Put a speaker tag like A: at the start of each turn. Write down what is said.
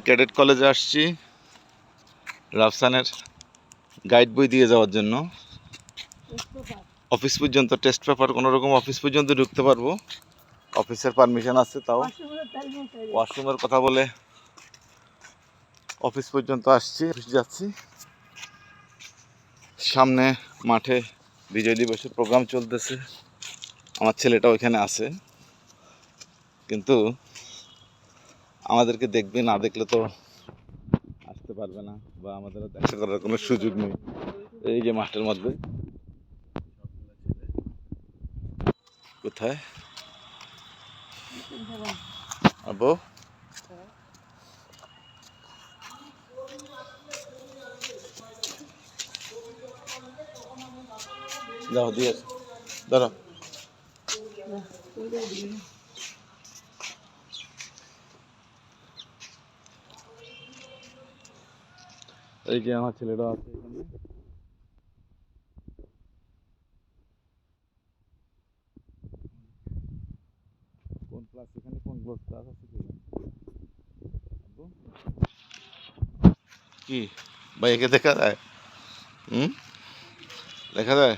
A: Cadet কলেজে আসছি রাফসানের guide বই দিয়ে যাওয়ার জন্য। অফিস পর্যন্ত টেস্ট পেপার, কোনো রকম অফিস পর্যন্ত ঢুকতে পারবো, অফিসের পারমিশন আছে। তাও ওয়াশরুমের কথা বলে অফিস পর্যন্ত আসছি, যাচ্ছি। সামনে মাঠে বিজয় দিবসের প্রোগ্রাম চলতেছে, আমার ছেলেটা ওইখানে আছে, কিন্তু আমাদেরকে দেখবে, না দেখলে তো আসতে পারবে না বা আমাদের দেখা করার কোনো সুযোগ নেই। এই যে মাঠের মধ্যে কোথায় আবু যাও দিয়ে দাঁড়াও। এই যে আমার ছেলেটা আছে এখানে। কোন ক্লাস, এখানে কোন ক্লাস আছে কি ভাই, একে দেখা যায়? দেখা যায়।